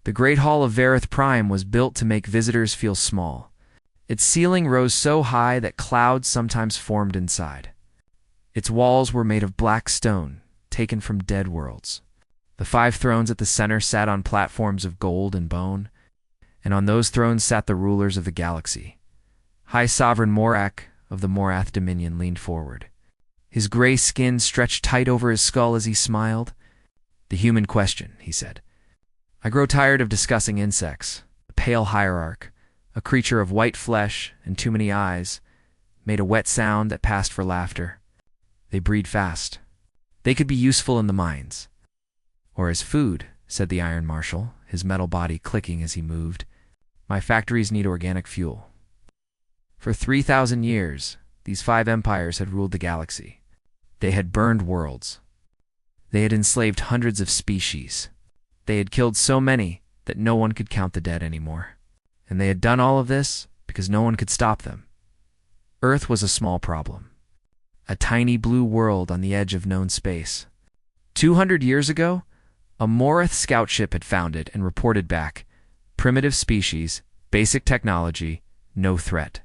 The Great Hall of Vareth Prime was built to make visitors feel small. Its ceiling rose so high that clouds sometimes formed inside. Its walls were made of black stone, taken from dead worlds. The 5 thrones at the center sat on platforms of gold and bone, and on those thrones sat the rulers of the galaxy. High Sovereign Morak of the Morath Dominion leaned forward. His gray skin stretched tight over his skull as he smiled. "The human question," he said. "I grow tired of discussing insects." The pale hierarch, a creature of white flesh and too many eyes, made a wet sound that passed for laughter. "They breed fast. They could be useful in the mines." "Or as food," said the Iron Marshal, his metal body clicking as he moved. "My factories need organic fuel." For 3,000 years, these 5 empires had ruled the galaxy. They had burned worlds. They had enslaved hundreds of species. They had killed so many that no one could count the dead anymore. And they had done all of this because no one could stop them. Earth was a small problem. A tiny blue world on the edge of known space. 200 years ago, a Morath scout ship had found it and reported back. Primitive species, basic technology, no threat.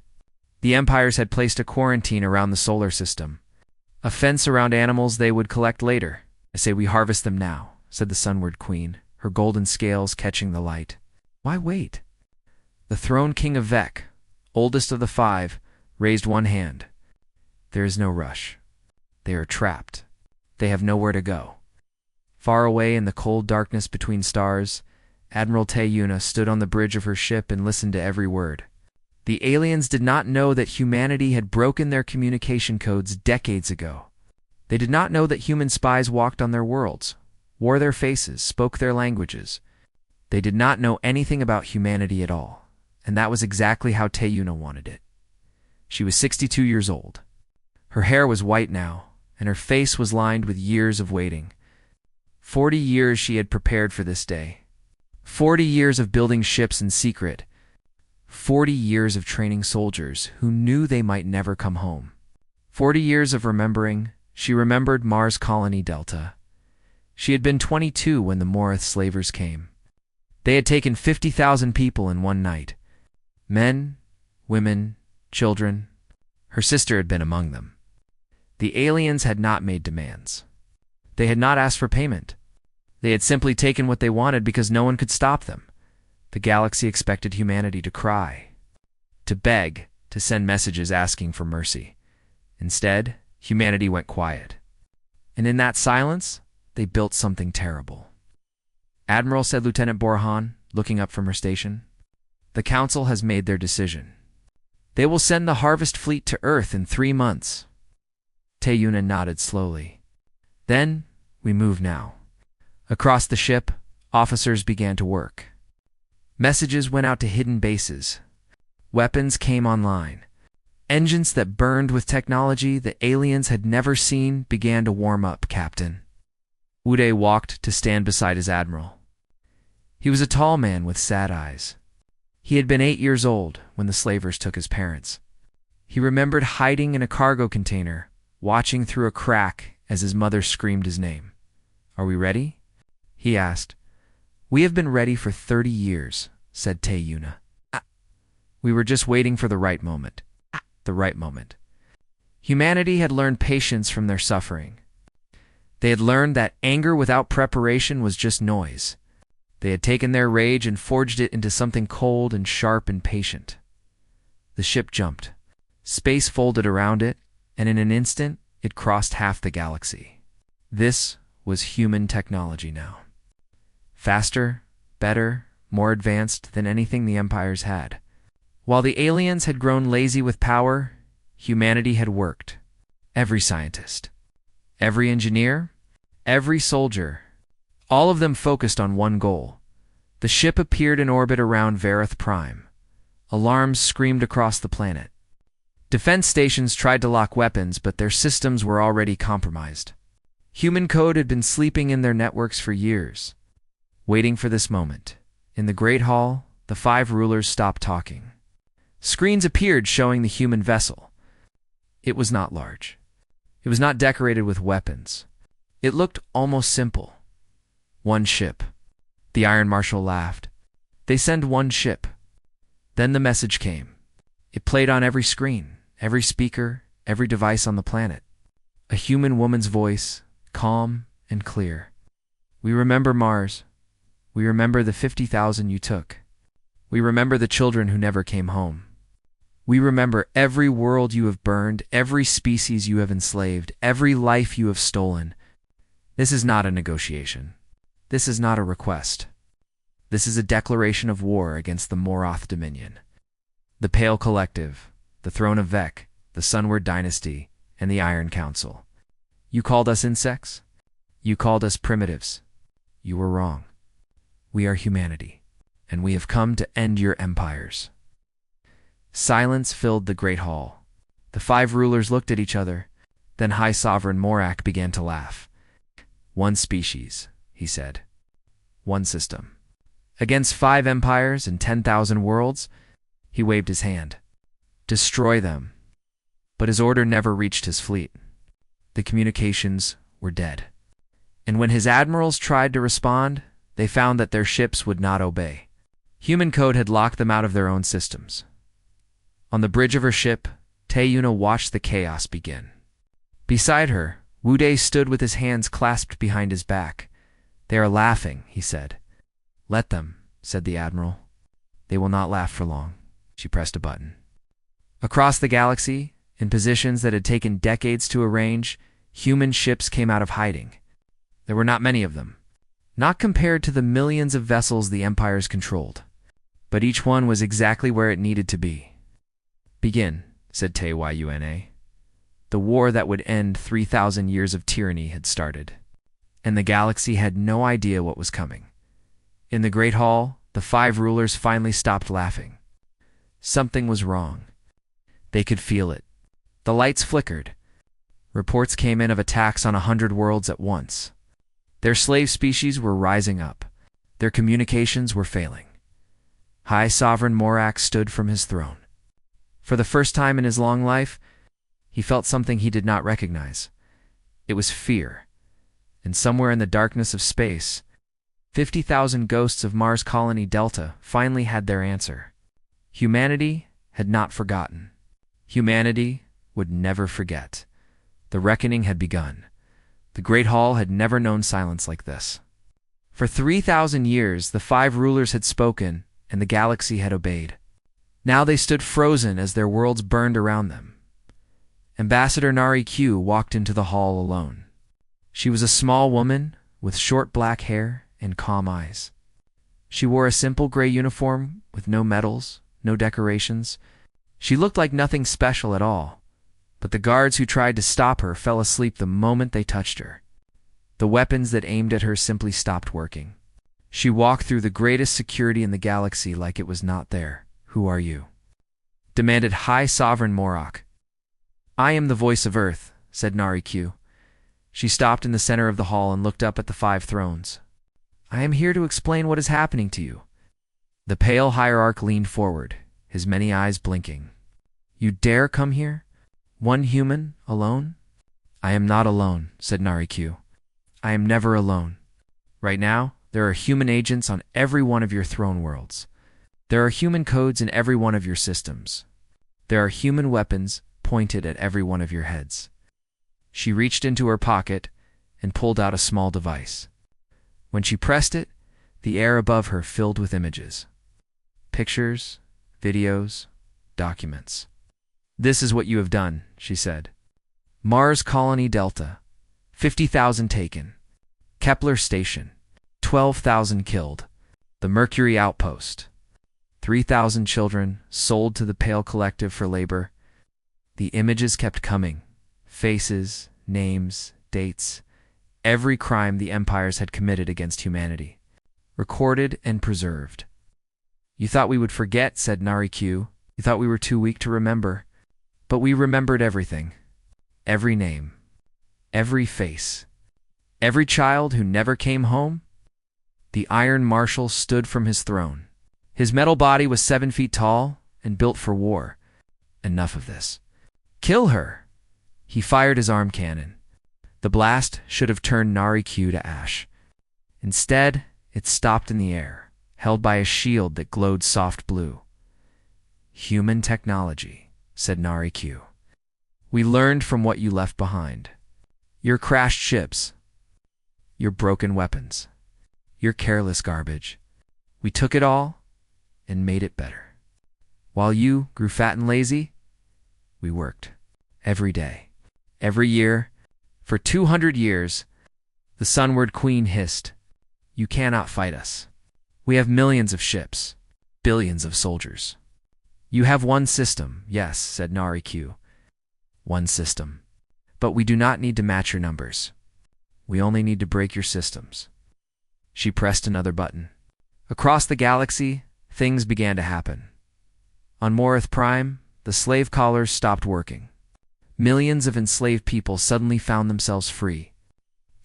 The empires had placed a quarantine around the solar system. A fence around animals they would collect later. "I say we harvest them now," said the Sunward Queen, her golden scales catching the light. "Why wait?" The Throne King of Vec, oldest of the 5, raised one hand. "There is no rush. They are trapped. They have nowhere to go." Far away in the cold darkness between stars, Admiral Teyuna stood on the bridge of her ship and listened to every word. The aliens did not know that humanity had broken their communication codes decades ago. They did not know that human spies walked on their worlds, wore their faces, spoke their languages. They did not know anything about humanity at all, and that was exactly how Teyuna wanted it. She was 62 years old. Her hair was white now, and her face was lined with years of waiting. 40 years she had prepared for this day. 40 years of building ships in secret. 40 years of training soldiers who knew they might never come home. 40 years of remembering. She remembered Mars Colony Delta. She had been 22 when the Morath slavers came. They had taken 50,000 people in one night. Men, women, children. Her sister had been among them. The aliens had not made demands. They had not asked for payment. They had simply taken what they wanted because no one could stop them. The galaxy expected humanity to cry, to beg, to send messages asking for mercy. Instead, humanity went quiet. And in that silence, they built something terrible. "Admiral," said Lieutenant Borhan, looking up from her station, "the Council has made their decision. They will send the Harvest Fleet to Earth in 3 months. Teyuna nodded slowly. "Then, we move now." Across the ship, officers began to work. Messages went out to hidden bases. Weapons came online. Engines that burned with technology the aliens had never seen began to warm up, Captain. Uday walked to stand beside his admiral. He was a tall man with sad eyes. He had been 8 years old when the slavers took his parents. He remembered hiding in a cargo container, watching through a crack as his mother screamed his name. "Are we ready?" he asked. "We have been ready for 30 years, said Teyuna. "We were just waiting for the right moment." The right moment. Humanity had learned patience from their suffering. They had learned that anger without preparation was just noise. They had taken their rage and forged it into something cold and sharp and patient. The ship jumped. Space folded around it, and in an instant, it crossed half the galaxy. This was human technology now. Faster, better, more advanced than anything the empires had. While the aliens had grown lazy with power, humanity had worked. Every scientist, every engineer, every soldier, all of them focused on one goal. The ship appeared in orbit around Vareth Prime. Alarms screamed across the planet. Defense stations tried to lock weapons, but their systems were already compromised. Human code had been sleeping in their networks for years. Waiting for this moment, in the Great Hall, the 5 rulers stopped talking. Screens appeared showing the human vessel. It was not large. It was not decorated with weapons. It looked almost simple. One ship. The Iron Marshal laughed. They send one ship. Then the message came. It played on every screen, every speaker, every device on the planet. A human woman's voice, calm and clear. We remember Mars. We remember the 50,000 you took. We remember the children who never came home. We remember every world you have burned, every species you have enslaved, every life you have stolen. This is not a negotiation. This is not a request. This is a declaration of war against the Moroth Dominion. The Pale Collective, the Throne of Vec, the Sunward Dynasty, and the Iron Council. You called us insects? You called us primitives. You were wrong. We are humanity, and we have come to end your empires. Silence filled the great hall. The 5 rulers looked at each other. Then High Sovereign Morak began to laugh. One species, he said. One system. Against 5 empires and 10,000 worlds, he waved his hand. Destroy them. But his order never reached his fleet. The communications were dead. And when his admirals tried to respond, they found that their ships would not obey. Human code had locked them out of their own systems. On the bridge of her ship, Taeyuna watched the chaos begin. Beside her, Wude stood with his hands clasped behind his back. They are laughing, he said. Let them, said the admiral. They will not laugh for long. She pressed a button. Across the galaxy, in positions that had taken decades to arrange, human ships came out of hiding. There were not many of them, not compared to the millions of vessels the empires controlled, but each one was exactly where it needed to be. Begin, said Taeyuna. The war that would end 3,000 years of tyranny had started, and the galaxy had no idea what was coming. In the Great Hall, the 5 rulers finally stopped laughing. Something was wrong. They could feel it. The lights flickered. Reports came in of attacks on 100 worlds at once. Their slave species were rising up. Their communications were failing. High Sovereign Morak stood from his throne. For the first time in his long life, he felt something he did not recognize. It was fear. And somewhere in the darkness of space, 50,000 ghosts of Mars Colony Delta finally had their answer. Humanity had not forgotten. Humanity would never forget. The reckoning had begun. The Great Hall had never known silence like this. For 3,000 years, the 5 rulers had spoken, and the galaxy had obeyed. Now they stood frozen as their worlds burned around them. Ambassador Nari Q walked into the hall alone. She was a small woman with short black hair and calm eyes. She wore a simple gray uniform with no medals, no decorations. She looked like nothing special at all, but the guards who tried to stop her fell asleep the moment they touched her. The weapons that aimed at her simply stopped working. She walked through the greatest security in the galaxy like it was not there. Who are you? Demanded High Sovereign Morak. I am the voice of Earth, said Nari Q. She stopped in the center of the hall and looked up at the 5 thrones. I am here to explain what is happening to you. The pale hierarch leaned forward, his many eyes blinking. You dare come here? One human, alone? I am not alone, said Nari Q. I am never alone. Right now, there are human agents on every one of your throne worlds. There are human codes in every one of your systems. There are human weapons pointed at every one of your heads. She reached into her pocket and pulled out a small device. When she pressed it, the air above her filled with images. Pictures, videos, documents. This is what you have done, she said. Mars Colony Delta, 50,000 taken. Kepler Station, 12,000 killed. The Mercury Outpost, 3,000 children sold to the Pale Collective for labor. The images kept coming. Faces, names, dates. Every crime the empires had committed against humanity. Recorded and preserved. You thought we would forget, said Nari Q. You thought we were too weak to remember. But we remembered everything. Every name. Every face. Every child who never came home. The Iron Marshal stood from his throne. His metal body was 7 feet tall and built for war. Enough of this. Kill her! He fired his arm cannon. The blast should have turned Nari Q to ash. Instead, it stopped in the air, held by a shield that glowed soft blue. "Human technology," said Nari Q. "We learned from what you left behind. Your crashed ships, your broken weapons, your careless garbage. We took it all and made it better. While you grew fat and lazy, we worked. Every day, every year, for 200 years, the Sunward Queen hissed, 'You cannot fight us. We have millions of ships, billions of soldiers. You have one system,' yes," said Nari Q. "One system. But we do not need to match your numbers. We only need to break your systems." She pressed another button. Across the galaxy, things began to happen. On Morith Prime, the slave collars stopped working. Millions of enslaved people suddenly found themselves free.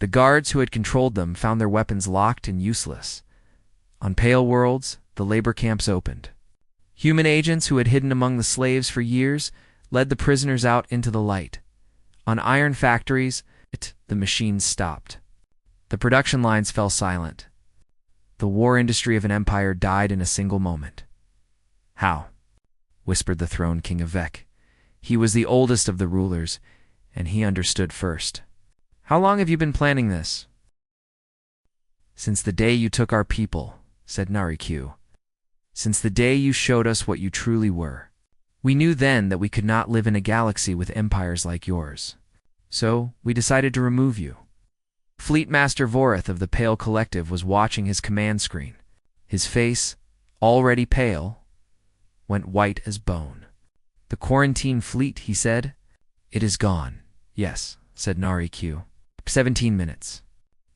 The guards who had controlled them found their weapons locked and useless. On Pale Worlds, the labor camps opened. Human agents who had hidden among the slaves for years led the prisoners out into the light. On Iron Factories, the machines stopped. The production lines fell silent. The war industry of an empire died in a single moment. "How?" whispered the Throne King of Vec. He was the oldest of the rulers, and he understood first. "How long have you been planning this?" "Since the day you took our people," said Nari Q. "Since the day you showed us what you truly were. We knew then that we could not live in a galaxy with empires like yours. So we decided to remove you." Fleet Master Vorith of the Pale Collective was watching his command screen. His face, already pale, went white as bone. "The quarantine fleet," he said. "It is gone." "Yes," said Nari Q. 17 minutes.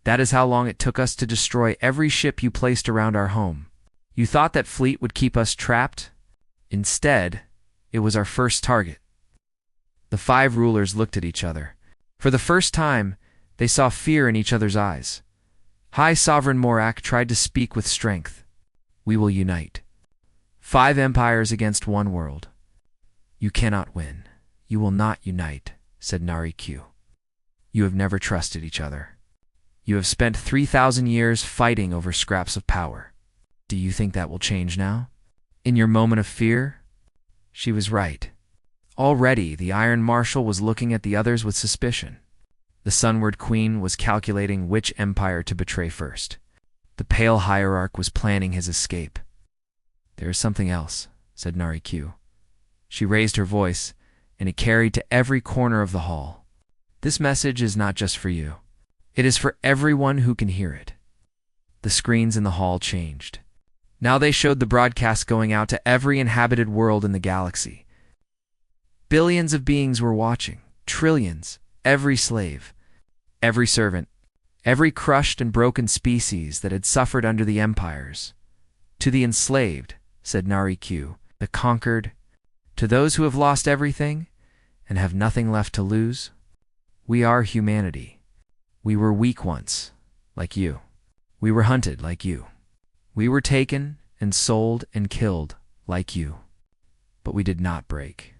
That is how long it took us to destroy every ship you placed around our home. You thought that fleet would keep us trapped? Instead, it was our first target." The 5 rulers looked at each other. For the first time, they saw fear in each other's eyes. High Sovereign Morak tried to speak with strength. "We will unite. 5 empires against 1 world." "You cannot win. You will not unite," said Nari Q. "You have never trusted each other. You have spent 3,000 years fighting over scraps of power. Do you think that will change now? In your moment of fear?" She was right. Already, the Iron Marshal was looking at the others with suspicion. The Sunward Queen was calculating which empire to betray first. The Pale Hierarch was planning his escape. "There is something else," said Nari Q. She raised her voice, and it carried to every corner of the hall. "This message is not just for you. It is for everyone who can hear it." The screens in the hall changed. Now they showed the broadcast going out to every inhabited world in the galaxy. Billions of beings were watching. Trillions. Every slave. Every servant. Every crushed and broken species that had suffered under the empires. "To the enslaved," said Nari Q, "the conquered, to those who have lost everything and have nothing left to lose. We are humanity. We were weak once, like you. We were hunted like you. We were taken and sold and killed like you. But we did not break.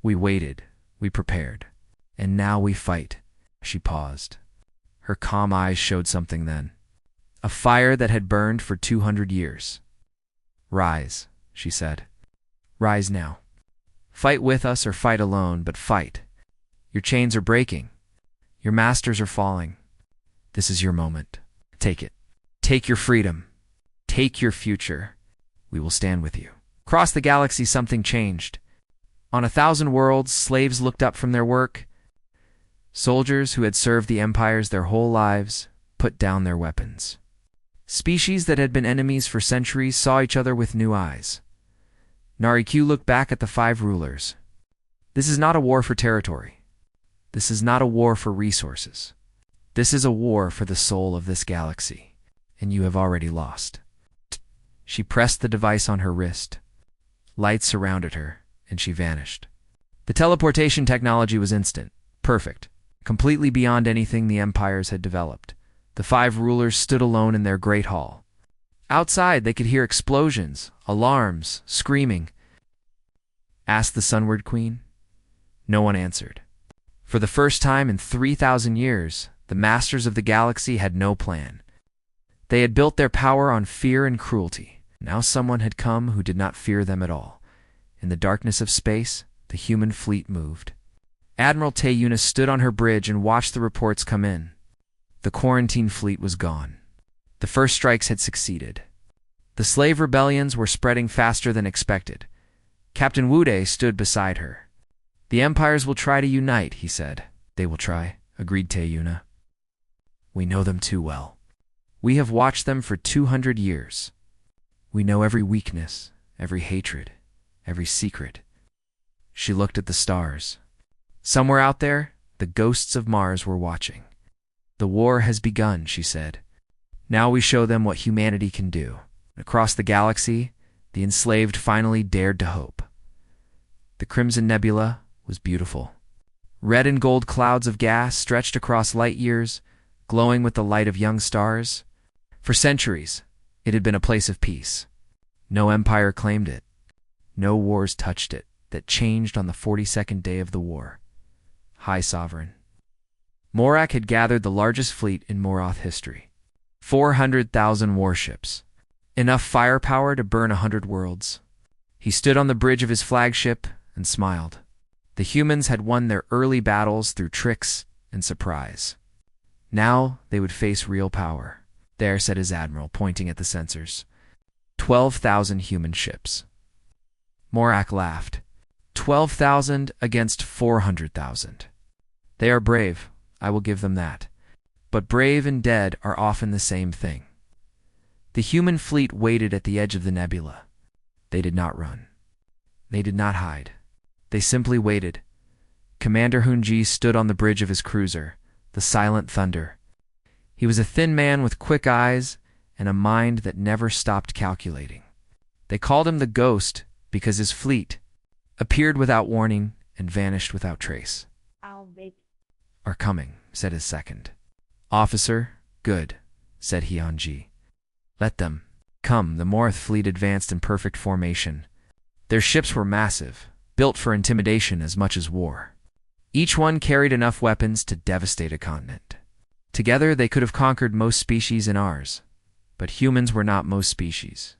We waited, we prepared, and now we fight." She paused. Her calm eyes showed something then. A fire that had burned for 200 years. "Rise," she said. "Rise now. Fight with us or fight alone, but fight. Your chains are breaking. Your masters are falling. This is your moment. Take it. Take your freedom. Take your future. We will stand with you." Across the galaxy, something changed. On 1,000 worlds, slaves looked up from their work. Soldiers who had served the empires their whole lives put down their weapons. Species that had been enemies for centuries saw each other with new eyes. Nari Q looked back at the 5 rulers. "This is not a war for territory. This is not a war for resources. This is a war for the soul of this galaxy, and you have already lost." She pressed the device on her wrist. Lights surrounded her, and she vanished. The teleportation technology was instant, perfect, completely beyond anything the empires had developed. The 5 rulers stood alone in their great hall. Outside, they could hear explosions, alarms, screaming. Asked the Sunward Queen. No one answered. For the first time in 3,000 years, the masters of the galaxy had no plan. They had built their power on fear and cruelty. Now someone had come who did not fear them at all. In the darkness of space, the human fleet moved. Admiral Tayuna stood on her bridge and watched the reports come in. The quarantine fleet was gone. The first strikes had succeeded. The slave rebellions were spreading faster than expected. Captain Wude stood beside her. "The empires will try to unite," he said. "They will try," agreed Tayuna. "We know them too well. We have watched them for 200 years. We know every weakness, every hatred, every secret." She looked at the stars. Somewhere out there, the ghosts of Mars were watching. "The war has begun," she said. "Now we show them what humanity can do." Across the galaxy, the enslaved finally dared to hope. The Crimson Nebula was beautiful. Red and gold clouds of gas stretched across light years, glowing with the light of young stars. For centuries, it had been a place of peace. No empire claimed it. No wars touched it. That changed on the 42nd day of the war. High Sovereign. Morak had gathered the largest fleet in Morath history. 400,000 warships. Enough firepower to burn 100 worlds. He stood on the bridge of his flagship and smiled. The humans had won their early battles through tricks and surprise. Now they would face real power. "There," said his admiral, pointing at the sensors. 12,000 human ships. Morak laughed. 12,000 against 400,000. They are brave, I will give them that. But brave and dead are often the same thing. The human fleet waited at the edge of the nebula. They did not run. They did not hide. They simply waited. Commander Hunji stood on the bridge of his cruiser, the Silent Thunder. He was a thin man with quick eyes and a mind that never stopped calculating. They called him the Ghost because his fleet appeared without warning and vanished without trace. "Are coming," said his second. "Officer, good," said Hyunji. "Let them come." The Morath fleet advanced in perfect formation. Their ships were massive, built for intimidation as much as war. Each one carried enough weapons to devastate a continent. Together they could have conquered most species in ours, but humans were not most species.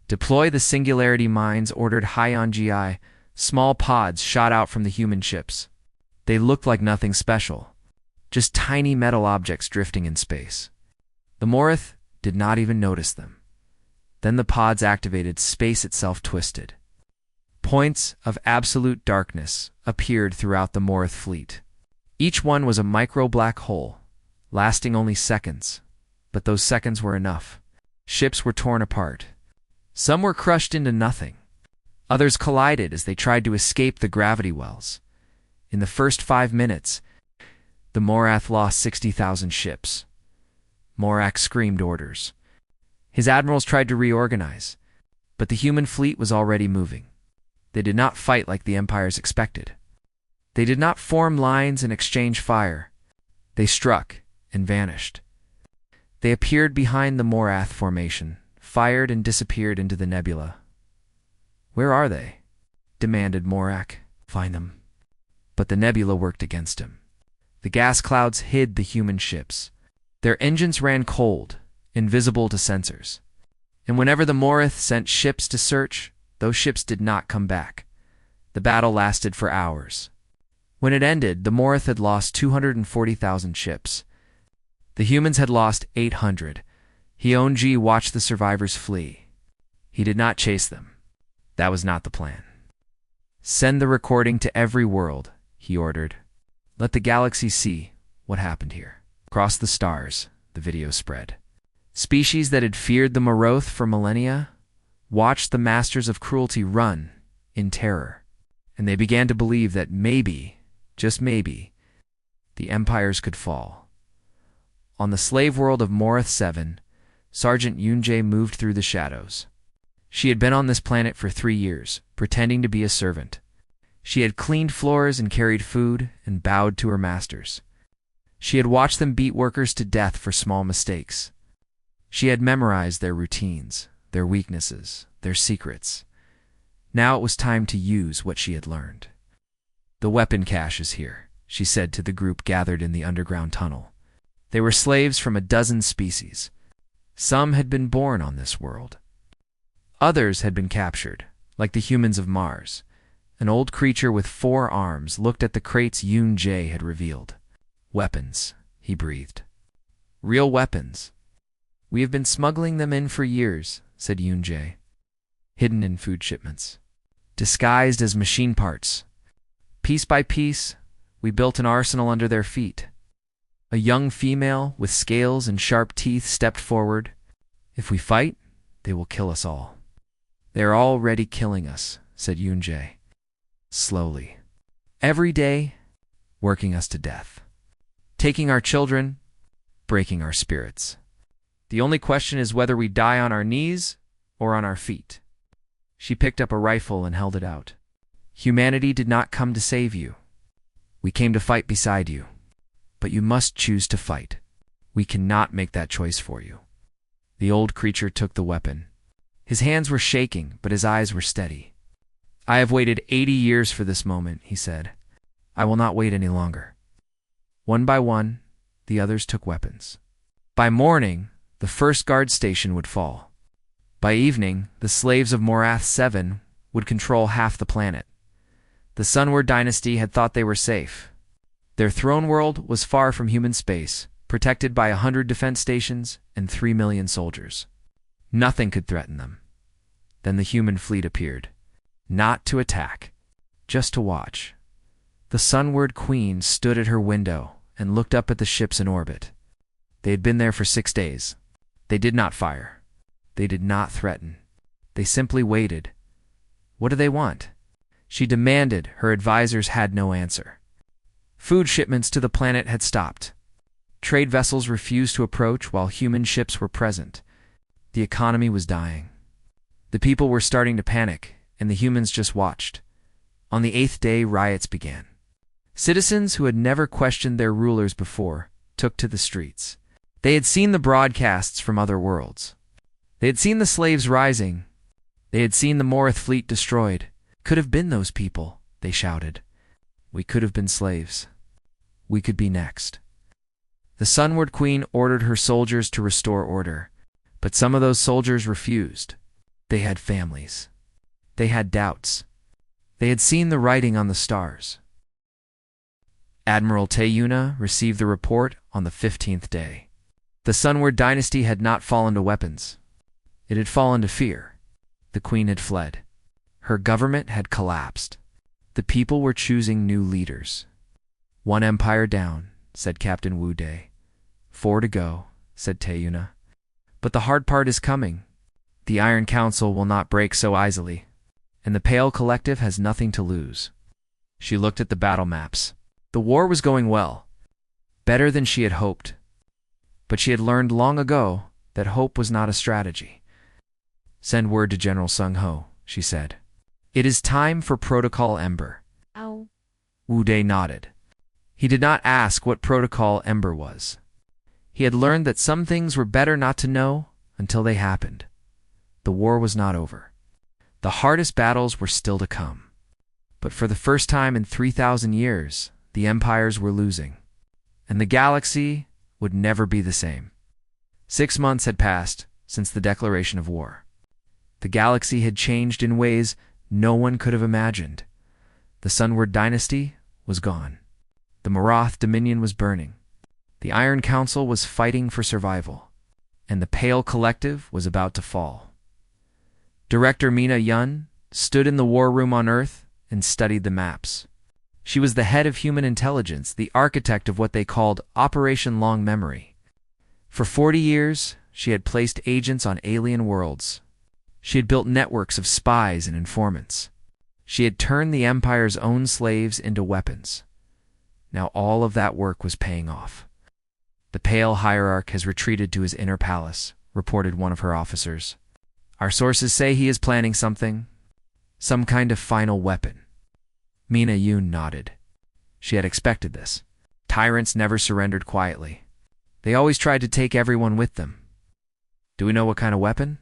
"Deploy the singularity mines," ordered Hyunji. Small pods shot out from the human ships. They looked like nothing special, just tiny metal objects drifting in space. The Morath did not even notice them. Then the pods activated, space itself twisted. Points of absolute darkness appeared throughout the Morath fleet. Each one was a micro-black hole, lasting only seconds, but those seconds were enough. Ships were torn apart. Some were crushed into nothing. Others collided as they tried to escape the gravity wells. In the first 5 minutes, the Morath lost 60,000 ships. Morak screamed orders. His admirals tried to reorganize, but the human fleet was already moving. They did not fight like the empires expected. They did not form lines and exchange fire. They struck and vanished. They appeared behind the Morath formation, fired and disappeared into the nebula. "Where are they?" demanded Morak. "Find them." But the nebula worked against him. The gas clouds hid the human ships. Their engines ran cold, invisible to sensors. And whenever the Morath sent ships to search, those ships did not come back. The battle lasted for hours. When it ended, the Morath had lost 240,000 ships. The humans had lost 800. Hyunji watched the survivors flee. He did not chase them. That was not the plan. "Send the recording to every world," he ordered. "Let the galaxy see what happened here." Across the stars, the video spread. Species that had feared the Moroth for millennia watched the masters of cruelty run in terror, and they began to believe that maybe, just maybe, the empires could fall. On the slave world of Morath 7, Sergeant Yunjae moved through the shadows. She had been on this planet for 3 years, pretending to be a servant. She had cleaned floors and carried food and bowed to her masters. She had watched them beat workers to death for small mistakes. She had memorized their routines, their weaknesses, their secrets. Now it was time to use what she had learned. "The weapon cache is here," she said to the group gathered in the underground tunnel. They were slaves from a dozen species. Some had been born on this world. Others had been captured, like the humans of Mars. An old creature with 4 arms looked at the crates Yoon-jae had revealed. "Weapons," he breathed. "Real weapons. We have been smuggling them in for years," said Yoon-jae. "Hidden in food shipments. Disguised as machine parts. Piece by piece, we built an arsenal under their feet." A young female with scales and sharp teeth stepped forward. "If we fight, they will kill us all." "They are already killing us," said Yoon-jae. "Slowly. Every day, working us to death. Taking our children, breaking our spirits. The only question is whether we die on our knees or on our feet." She picked up a rifle and held it out. "Humanity did not come to save you. We came to fight beside you. But you must choose to fight. We cannot make that choice for you." The old creature took the weapon. His hands were shaking, but his eyes were steady. "I have waited 80 years for this moment," he said. "I will not wait any longer." One by one, the others took weapons. By morning, the first guard station would fall. By evening, the slaves of Morath 7 would control half the planet. The Sunward Dynasty had thought they were safe. Their throne world was far from human space, protected by 100 defense stations and 3 million soldiers. Nothing could threaten them. Then the human fleet appeared. Not to attack, just to watch. The Sunward Queen stood at her window and looked up at the ships in orbit. They had been there for 6 days. They did not fire. They did not threaten. They simply waited. What do they want? She demanded. Her advisors had no answer. Food shipments to the planet had stopped. Trade vessels refused to approach while human ships were present. The economy was dying. The people were starting to panic, and the humans just watched. On the 8th day, riots began. Citizens who had never questioned their rulers before took to the streets. They had seen the broadcasts from other worlds. They had seen the slaves rising. They had seen the Morath fleet destroyed. "Could have been those people," they shouted. "We could have been slaves. We could be next." The Sunward Queen ordered her soldiers to restore order, but some of those soldiers refused. They had families. They had doubts. They had seen the writing on the stars. Admiral Taeyuna received the report on the 15th day. The Sunward Dynasty had not fallen to weapons. It had fallen to fear. The Queen had fled. Her government had collapsed. The people were choosing new leaders. "One empire down," said Captain Wu Dai. "4 to go," said Taeyuna. "But the hard part is coming. The Iron Council will not break so easily, and the Pale Collective has nothing to lose." She looked at the battle maps. The war was going well, better than she had hoped. But she had learned long ago that hope was not a strategy. "Send word to General Sung Ho," she said. "It is time for Protocol Ember." Ow. Wu Dai nodded. He did not ask what Protocol Ember was. He had learned that some things were better not to know until they happened. The war was not over. The hardest battles were still to come. But for the first time in 3,000 years, the empires were losing. And the galaxy would never be the same. 6 months had passed since the declaration of war. The galaxy had changed in ways no one could have imagined. The Sunward Dynasty was gone. The Morath Dominion was burning. The Iron Council was fighting for survival. And the Pale Collective was about to fall. Director Mina Yun stood in the war room on Earth and studied the maps. She was the head of human intelligence, the architect of what they called Operation Long Memory. For 40 years, she had placed agents on alien worlds. She had built networks of spies and informants. She had turned the Empire's own slaves into weapons. Now all of that work was paying off. "The Pale Hierarch has retreated to his inner palace," reported one of her officers. "Our sources say he is planning something, some kind of final weapon." Mina Yun nodded. She had expected this. Tyrants never surrendered quietly. They always tried to take everyone with them. "Do we know what kind of weapon?"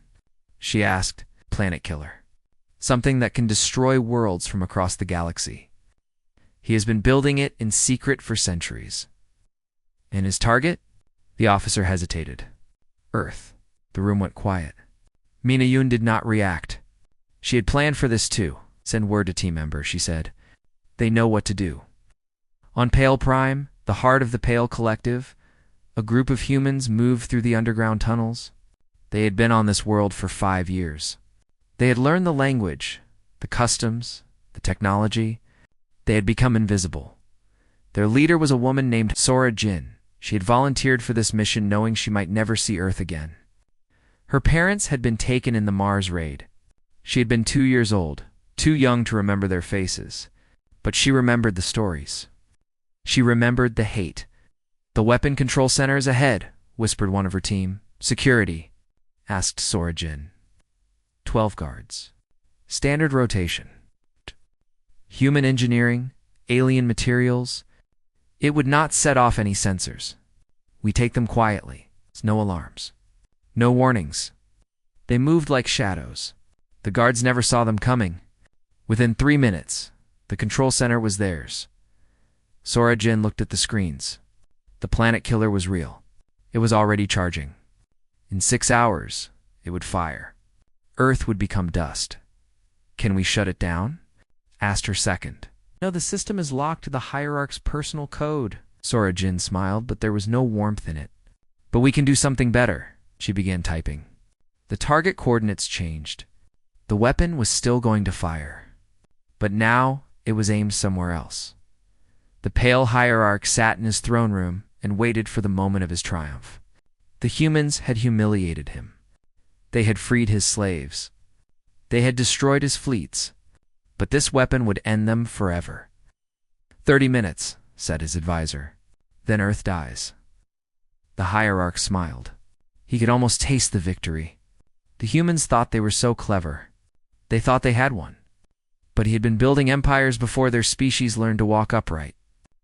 she asked. "Planet killer. Something that can destroy worlds from across the galaxy. He has been building it in secret for centuries." "And his target?" The officer hesitated. "Earth." The room went quiet. Mina Yun did not react. She had planned for this too. Send word to team members, she said. They know what to do. On Pale Prime, the heart of the Pale Collective, a group of humans moved through the underground tunnels. They had been on this world for 5 years. They had learned the language, the customs, the technology. They had become invisible. Their leader was a woman named Sora Jin. She had volunteered for this mission knowing she might never see Earth again. Her parents had been taken in the Mars raid. She had been 2 years old, too young to remember their faces, but she remembered the stories. She remembered the hate. The weapon control center is ahead, whispered one of her team. Security, asked Sora Jin. 12 guards. Standard rotation. Human engineering, alien materials. It would not set off any sensors. We take them quietly. No alarms. No warnings. They moved like shadows. The guards never saw them coming. Within 3 minutes, the control center was theirs. Sora Jin looked at the screens. The planet killer was real. It was already charging. In 6 hours, it would fire. Earth would become dust. Can we shut it down? Asked her second. No, the system is locked to the Hierarch's personal code. Sora Jin smiled, but there was no warmth in it. But we can do something better, she began typing. The target coordinates changed. The weapon was still going to fire. But now it was aimed somewhere else. The Pale Hierarch sat in his throne room and waited for the moment of his triumph. The humans had humiliated him. They had freed his slaves. They had destroyed his fleets. But this weapon would end them forever. 30 minutes, said his advisor. Then Earth dies. The Hierarch smiled. He could almost taste the victory. The humans thought they were so clever. They thought they had one. But he had been building empires before their species learned to walk upright.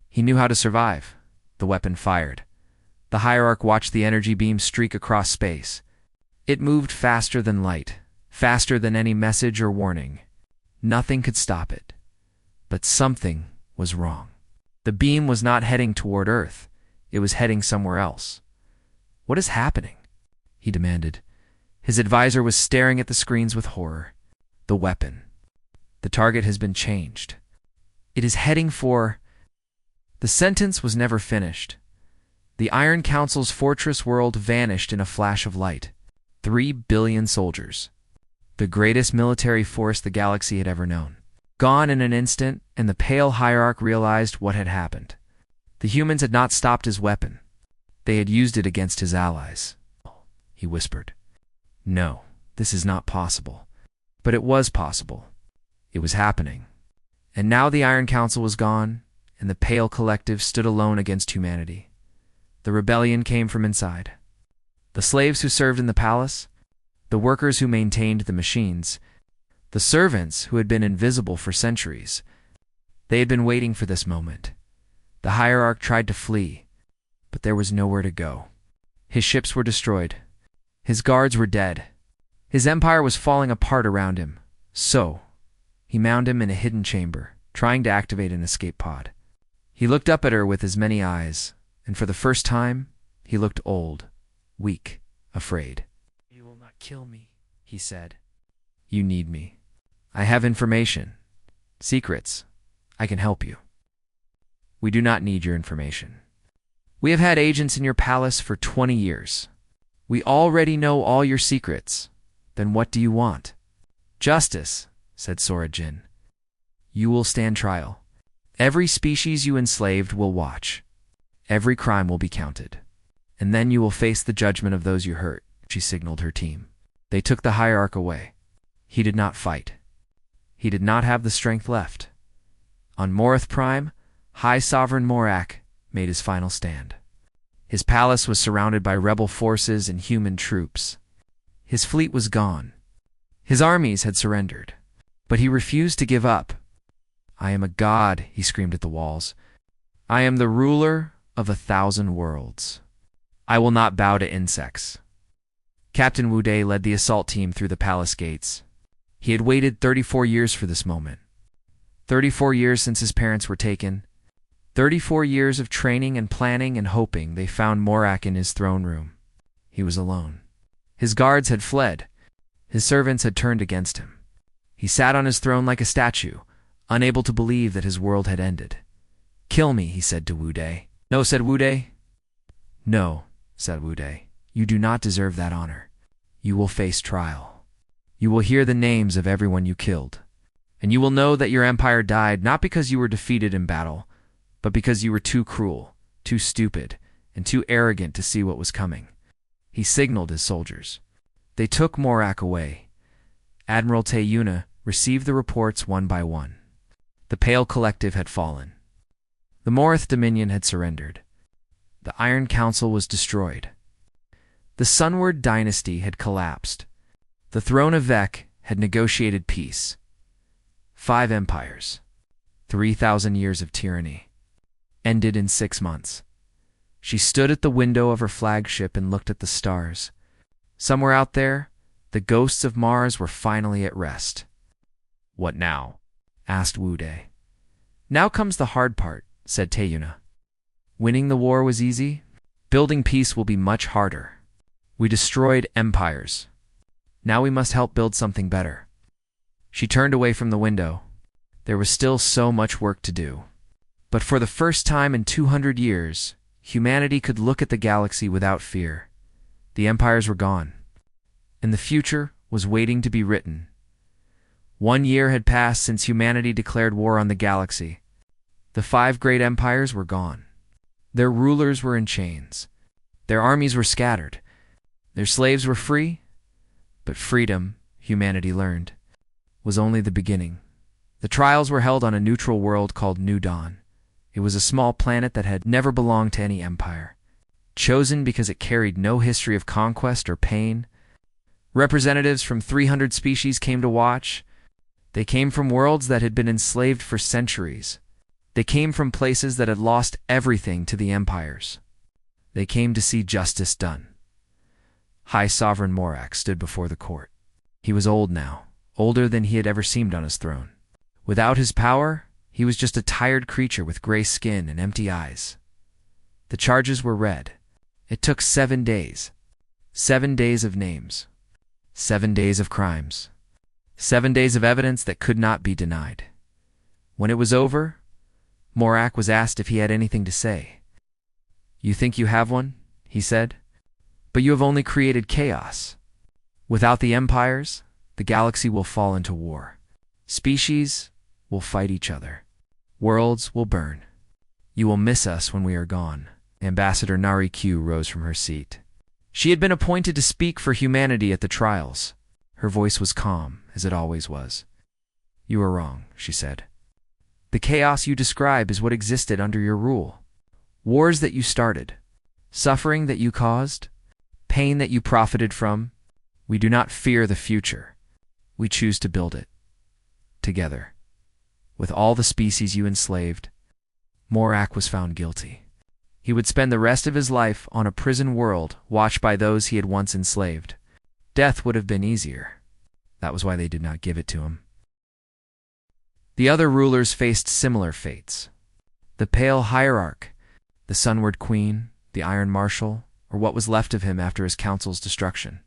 He knew how to survive. The weapon fired. The Hierarch watched the energy beam streak across space. It moved faster than light, faster than any message or warning. Nothing could stop it. But something was wrong. The beam was not heading toward Earth. It was heading somewhere else. What is happening? He demanded. His advisor was staring at the screens with horror. The weapon. The target has been changed. It is heading for... The sentence was never finished. The Iron Council's fortress world vanished in a flash of light. 3 billion soldiers. The greatest military force the galaxy had ever known. Gone in an instant, and the Pale Hierarch realized what had happened. The humans had not stopped his weapon. They had used it against his allies. He whispered. No, this is not possible. But it was possible. It was happening. And now the Iron Council was gone, and the Pale Collective stood alone against humanity. The rebellion came from inside. The slaves who served in the palace, the workers who maintained the machines, the servants who had been invisible for centuries. They had been waiting for this moment. The Hierarch tried to flee, but there was nowhere to go. His ships were destroyed. His guards were dead. His empire was falling apart around him. So, he found him in a hidden chamber, trying to activate an escape pod. He looked up at her with his many eyes, and for the first time, he looked old, weak, afraid. You will not kill me, he said. You need me. I have information. Secrets. I can help you. We do not need your information. We have had agents in your palace for 20 years. We already know all your secrets. Then what do you want? Justice, said Sora Jin. You will stand trial. Every species you enslaved will watch. Every crime will be counted. And then you will face the judgment of those you hurt, she signaled her team. They took the Hierarch away. He did not fight. He did not have the strength left. On Morith Prime, High Sovereign Morak made his final stand. His palace was surrounded by rebel forces and human troops. His fleet was gone. His armies had surrendered. But he refused to give up. I am a god, he screamed at the walls. I am the ruler of 1,000 worlds. I will not bow to insects. Captain Wude led the assault team through the palace gates. He had waited 34 years for this moment. 34 years since his parents were taken. 34 years of training and planning and hoping they found Morak in his throne room. He was alone. His guards had fled. His servants had turned against him. He sat on his throne like a statue, unable to believe that his world had ended. "Kill me," he said to Wu Dai. "No," said Wu Dai. "No," said Wu Dai. "You do not deserve that honor. You will face trial. You will hear the names of everyone you killed. And you will know that your empire died not because you were defeated in battle, but because you were too cruel, too stupid, and too arrogant to see what was coming." He signaled his soldiers. They took Morak away. Admiral Tayuna received the reports one by one. The Pale Collective had fallen. The Morith Dominion had surrendered. The Iron Council was destroyed. The Sunward Dynasty had collapsed. The Throne of Vec had negotiated peace. 5 empires, 3,000 years of tyranny, ended in 6 months. She stood at the window of her flagship and looked at the stars. Somewhere out there, the ghosts of Mars were finally at rest. "What now?" asked Wu Dai. "Now comes the hard part," said Tayuna. "Winning the war was easy. Building peace will be much harder. We destroyed empires. Now we must help build something better." She turned away from the window. There was still so much work to do. But for the first time in 200 years, humanity could look at the galaxy without fear. The empires were gone, and the future was waiting to be written. 1 year had passed since humanity declared war on the galaxy. The 5 great empires were gone. Their rulers were in chains. Their armies were scattered. Their slaves were free. But freedom, humanity learned, was only the beginning. The trials were held on a neutral world called New Dawn. It was a small planet that had never belonged to any empire, chosen because it carried no history of conquest or pain. Representatives from 300 species came to watch. They came from worlds that had been enslaved for centuries. They came from places that had lost everything to the empires. They came to see justice done. High Sovereign Morak stood before the court. He was old now, older than he had ever seemed on his throne. Without his power, he was just a tired creature with gray skin and empty eyes. The charges were read. It took 7 days. 7 days of names. 7 days of crimes. 7 days of evidence that could not be denied. When it was over, Morak was asked if he had anything to say. "You think you have one?" he said. "But you have only created chaos. Without the empires, the galaxy will fall into war. Species will fight each other. Worlds will burn. You will miss us when we are gone." Ambassador Narration rose from her seat. She had been appointed to speak for humanity at the trials. Her voice was calm, as it always was. "You are wrong," she said. "The chaos you describe is what existed under your rule. Wars that you started. Suffering that you caused. Pain that you profited from. We do not fear the future. We choose to build it. Together. With all the species you enslaved." Morak was found guilty. He would spend the rest of his life on a prison world watched by those he had once enslaved. Death would have been easier. That was why they did not give it to him. The other rulers faced similar fates. The Pale Hierarch, the Sunward Queen, the Iron Marshal, or what was left of him after his council's destruction.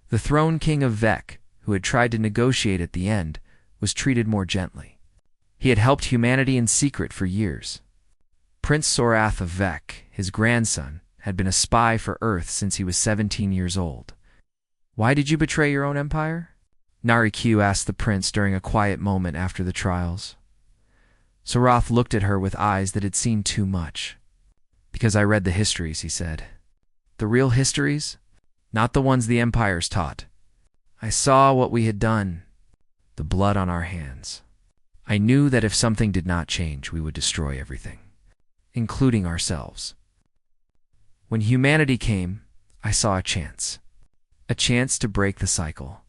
The Throne King of Vec, who had tried to negotiate at the end, was treated more gently. He had helped humanity in secret for years. Prince Sorath of Vec, his grandson, had been a spy for Earth since he was 17 years old. "Why did you betray your own empire?" Narration asked the prince during a quiet moment after the trials. Sorath looked at her with eyes that had seen too much. "Because I read the histories," he said. "The real histories, not the ones the empires taught. I saw what we had done, the blood on our hands. I knew that if something did not change, we would destroy everything, including ourselves. When humanity came, I saw a chance to break the cycle,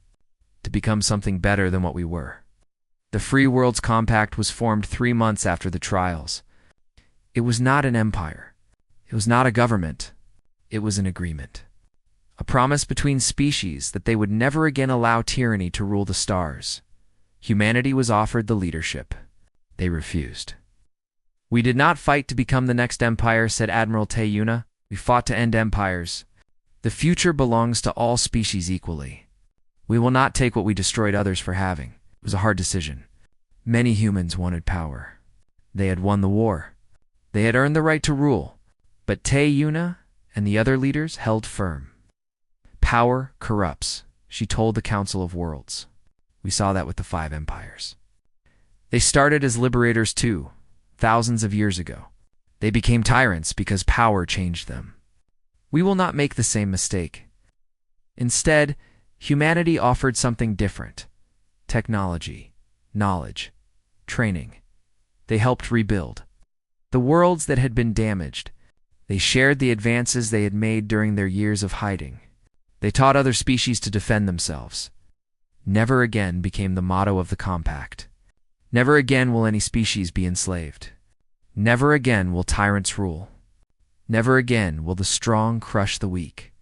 to become something better than what we were. The Free Worlds Compact was formed 3 months after the trials. It was not an empire. It was not a government. It was an agreement. A promise between species that they would never again allow tyranny to rule the stars. Humanity was offered the leadership. They refused. "We did not fight to become the next empire," said Admiral Tayuna. "We fought to end empires. The future belongs to all species equally. We will not take what we destroyed others for having. It was a hard decision. Many humans wanted power. They had won the war. They had earned the right to rule. But Te Yuna and the other leaders held firm. Power corrupts, she told the Council of Worlds. We saw that with the 5 empires. They started as liberators too, thousands of years ago. They became tyrants because power changed them. We will not make the same mistake. Instead, humanity offered something different. Technology, knowledge, training. They helped rebuild the worlds that had been damaged. They shared the advances they had made during their years of hiding. They taught other species to defend themselves. Never again became the motto of the compact. Never again will any species be enslaved. Never again will tyrants rule. Never again will the strong crush the weak.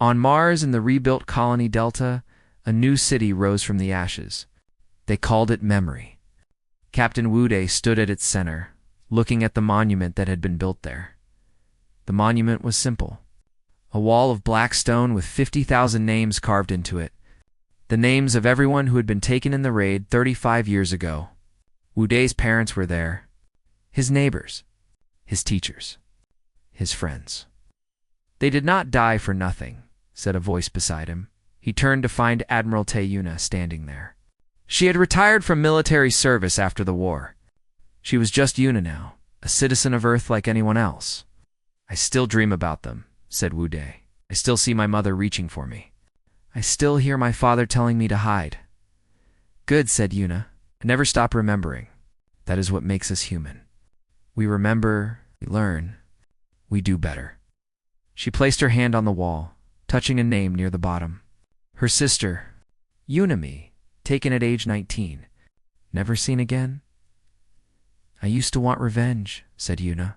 On Mars, in the rebuilt colony Delta, a new city rose from the ashes. They called it Memory. Captain Wude stood at its center, looking at the monument that had been built there. The monument was simple. A wall of black stone with 50,000 names carved into it. The names of everyone who had been taken in the raid 35 years ago. Wude's parents were there. His neighbors. His teachers. His friends. They did not die for nothing, said a voice beside him. He turned to find Admiral Te Yuna standing there. She had retired from military service after the war. She was just Yuna now, a citizen of Earth like anyone else. I still dream about them, said Wude. I still see my mother reaching for me. I still hear my father telling me to hide. Good, said Yuna. I never stop remembering. That is what makes us human. We remember, we learn, we do better. She placed her hand on the wall, touching a name near the bottom. Her sister, Yunami, taken at age 19. Never seen again? I used to want revenge, said Yuna.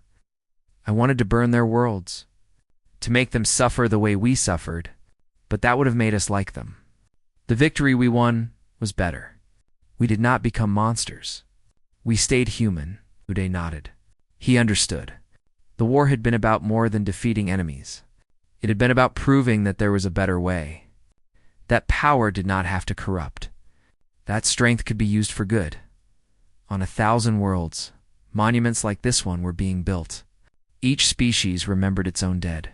I wanted to burn their worlds, to make them suffer the way we suffered, but that would have made us like them. The victory we won was better. We did not become monsters. We stayed human, Uday nodded. He understood. The war had been about more than defeating enemies. It had been about proving that there was a better way. That power did not have to corrupt. That strength could be used for good. On 1,000 worlds, monuments like this one were being built. Each species remembered its own dead.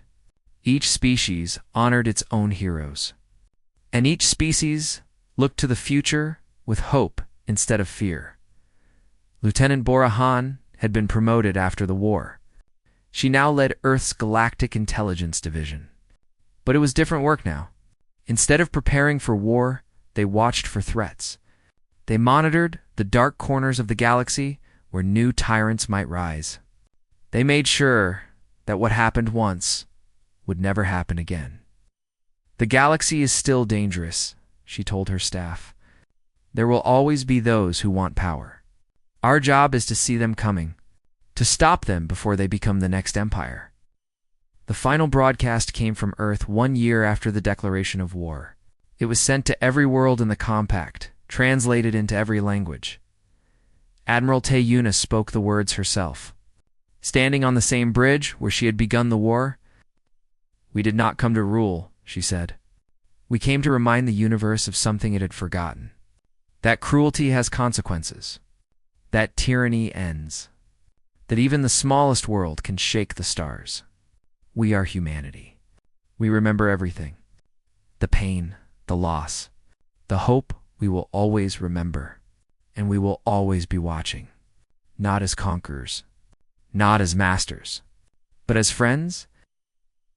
Each species honored its own heroes. And each species looked to the future with hope instead of fear. Lieutenant Bora Han had been promoted after the war. She now led Earth's Galactic Intelligence Division. But it was different work now. Instead of preparing for war, they watched for threats. They monitored the dark corners of the galaxy where new tyrants might rise. They made sure that what happened once would never happen again. The galaxy is still dangerous, she told her staff. There will always be those who want power. Our job is to see them coming, to stop them before they become the next empire. The final broadcast came from Earth 1 year after the declaration of war. It was sent to every world in the compact, translated into every language. Admiral Te Yuna spoke the words herself. Standing on the same bridge where she had begun the war, "We did not come to rule," she said. "We came to remind the universe of something it had forgotten. That cruelty has consequences. That tyranny ends. That even the smallest world can shake the stars. We are humanity. We remember everything. The pain, the loss, the hope we will always remember. And we will always be watching. Not as conquerors. Not as masters. But as friends.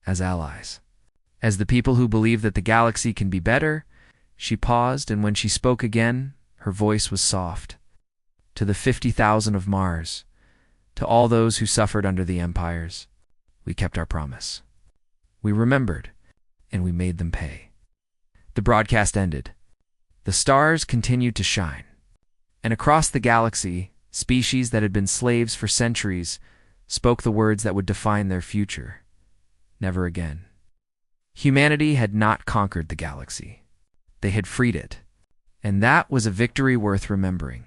As allies. As the people who believe that the galaxy can be better." She paused, and when she spoke again, her voice was soft. "To the 50,000 of Mars, to all those who suffered under the empires, we kept our promise. We remembered, and we made them pay." The broadcast ended. The stars continued to shine. And across the galaxy, species that had been slaves for centuries spoke the words that would define their future. Never again. Humanity had not conquered the galaxy. They had freed it. And that was a victory worth remembering.